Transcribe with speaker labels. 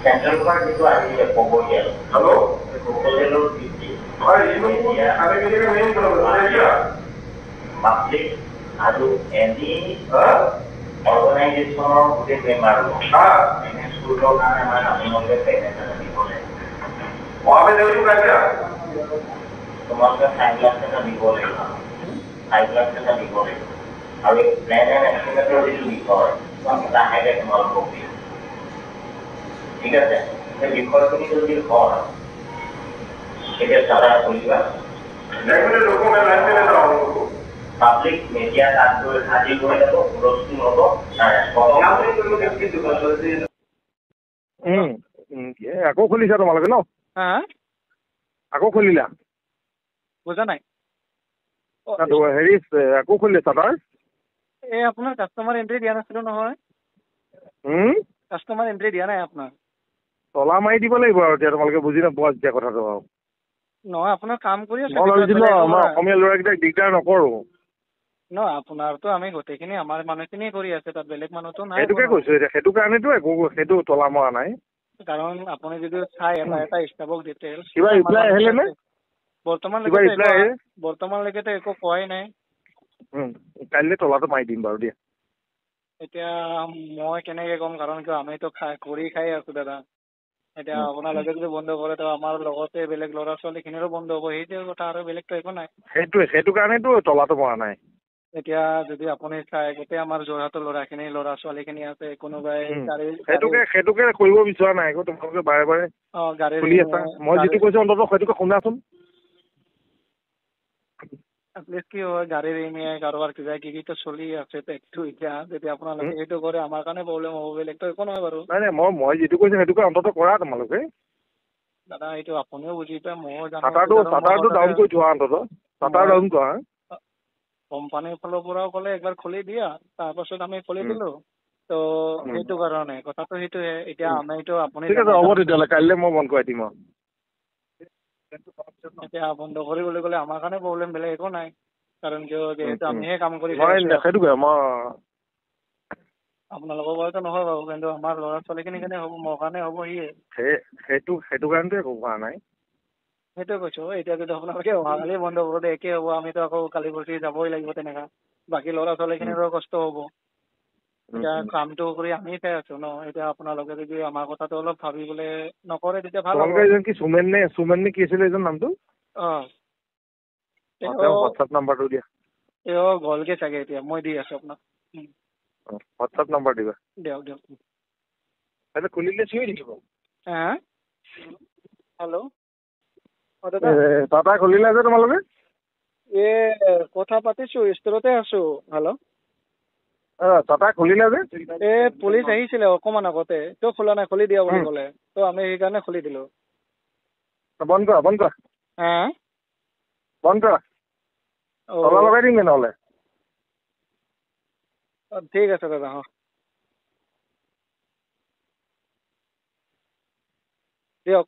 Speaker 1: central পৰা যিটো আহিছে প্ৰপ'জেল হেল্ল' প্ৰপ'জেলৰ ভিত্তিত পাব্লিক আৰু এনি অৰ্গেনাইজেশ্যনৰ গোটেই মেম্বাৰ এনে স্কুলৰ কাৰণে আমাৰ আপোনালোকে পেমেণ্ট এটা দিব লাগিব তোমালোকে 5 লাখ টকা দিব লাগিব 5 লাখ টকা দিব লাগিব আৰু প্লেন এণ্ড এষ্টিমেটৰ যিটো বিষয় লাহেকৈ তোমালোকক দিম ঠিক আছে সেই বিষয়খিনি যদি হয় এতিয়া চাৰা কৰিবা পাব্লিক মিডিয়া তাত গৈ হাজিৰ কৰি ল'ব হুলস্থুল হ'ব
Speaker 2: আকৌ খুলিছা তোমালোকে ন আকৌ খুলিলা
Speaker 3: বুজা নাই
Speaker 2: হেৰি আকৌ খুলিলে চাটাৰ
Speaker 3: এই আপোনাৰ কাষ্টমাৰ এণ্ট্ৰি দিয়া নাছিলোঁ নহয় কাষ্টমাৰ এণ্ট্ৰি দিয়া নাই আপোনাৰ
Speaker 2: তলা মাৰি দিব লাগিব আৰু এতিয়া তোমালোকে বুজি নোপোৱা যেতিয়া কথাটো আৰু
Speaker 3: নহয় আপোনাৰ কাম কৰি আছে
Speaker 2: মই ভাবিছিলোঁ আমাৰ অসমীয়া ল'ৰাকেইটাক দিগদাৰ নকৰোঁ
Speaker 3: নহয় আপোনাৰতো আমি গোটেইখিনি আমাৰ মানুহখিনিয়ে কৰি আছে তাত বেলেগ মানুহতো নাই
Speaker 2: সেইটোকে কৈছোঁ এতিয়া সেইটো কাৰণেতো একো সেইটো তলা মৰা নাই
Speaker 3: কাৰণ আপুনি যদি চাই এটা ষ্টাফক ডিটেইলছ
Speaker 2: কিবা ৰিপ্লাই আহিলে নে
Speaker 3: বৰ্তমানলৈকেতো একো কোৱাই নাই
Speaker 2: কাইলৈ তলাটো মাৰি দিম বাৰু দিয়া
Speaker 3: এতিয়া মই কেনেকৈ ক'ম কাৰণ কিয় আমিতো কৰি খাই আছোঁ দাদা এতিয়া আপোনালোকে যদি বন্ধ কৰে তো আমাৰ লগতে বেলেগ ল'ৰা ছোৱালীখিনিৰো বন্ধ হ'ব সেইটোৱে কথা আৰু বেলেগতো একো নাই
Speaker 2: সেইটো কাৰণেতো তলাটো মৰা নাই
Speaker 3: এতিয়া যদি আপুনি চাই গোটেই আমাৰ যোৰহাটৰ ল'ৰা ছোৱালীখিনি আছে কোনোবাই
Speaker 2: সেইটোকে কৰিব বিচৰা নাই আকৌ তোমালোকে বাৰে বাৰে খুলি আছা মই যিটো কৈছোঁ অন্ততঃ সেইটোকে শুনাচোন
Speaker 3: এটলিষ্ট কি হয় গাড়ীৰ ইমিয়াই কাৰোবাৰ কিবাটো চলি আছে টেক্সটো এতিয়া যদি আপোনালোকে সেইটো কৰে আমাৰ কাৰণে প্ৰব্লেম হ'ব বেলেগতো একো নহয় বাৰু
Speaker 2: নাই মই যিটো কৈছোঁ সেইটোকে অন্ততঃ কৰা তোমালোকে
Speaker 3: দাদা এইটো আপুনিও বুজি পায় ময়ো
Speaker 2: চাটাৰটো ডাউন কৰি থোৱা অন্ততঃ চাটাৰ ডাউন কৰা
Speaker 3: কোম্পানীৰ ফালৰ পৰাও ক'লে একবাৰ খুলি দিয়া তাৰপাছত আমি খুলি দিলোঁ তো সেইটো কাৰণে কথাটো সেইটোৱে এতিয়া আমিতো আপুনি
Speaker 2: ঠিক আছে হ'ব তেতিয়াহ'লে কাইলৈ মই বন্ধ কৰাই দিম আৰু
Speaker 3: এতিয়া বন্ধ কৰিবলৈ গ'লে আমাৰ কাৰণে প্ৰব্লেম বেলেগ একো নাই কাৰণ কিয় যিহেতু আমিহে কাম কৰি
Speaker 2: সেইটোকে মই
Speaker 3: আপোনালোকৰ বয়সটো নহয় বাৰু কিন্তু আমাৰ ল'ৰা ছোৱালীখিনিৰ কাৰণে হ'ব মোৰ কাৰণে হ'ব
Speaker 2: সেইটো কাৰণেতো একো হোৱা নাই
Speaker 3: সেইটোৱে কৈছোঁ এতিয়া যদি আপোনালোকে অহাকালি বন্ধ কৰোঁতে একেই হ'ব আমিতো আকৌ কালি পৰহি যাবই লাগিব তেনেকুৱা বাকী ল'ৰা ছোৱালীখিনিৰো কষ্ট হ'ব এতিয়া কামটো কৰি আমি চাই আছোঁ ন এতিয়া আপোনালোকে যদি আমাৰ কথাটো অলপ ভাবিবলৈ নকৰে তেতিয়া ভাল হ'ব
Speaker 2: কি সুমেন নে কি আছিলে এজন নামটো হোৱাটছআপ নাম্বাৰটো দিয়া
Speaker 3: গ'লগৈ চাগে এতিয়া মই দি আছোঁ আপোনাক
Speaker 2: হোৱাটছআপ নাম্বাৰ দিবা
Speaker 3: দিয়ক
Speaker 2: তাতে খুলিলে চিঞৰি থাকিব
Speaker 3: হেল্ল'
Speaker 2: টাটা খুলিলা যে তোমালোকে
Speaker 3: কথা পাতিছোঁ ষ্টৰতে আছোঁ হেল্ল'
Speaker 2: টাটা খুলিলা যে
Speaker 3: পুলিচ আহিছিলে অকণমান আগতে তো খোলা নাই খুলি দিয়া বুলি ক'লে তো আমি সেইকাৰণে খুলি দিলোঁ
Speaker 2: বন্ধ কৰা বন্ধ কৰা তলা লগাই দিম নহ'লে
Speaker 3: ঠিক আছে দাদা দিয়ক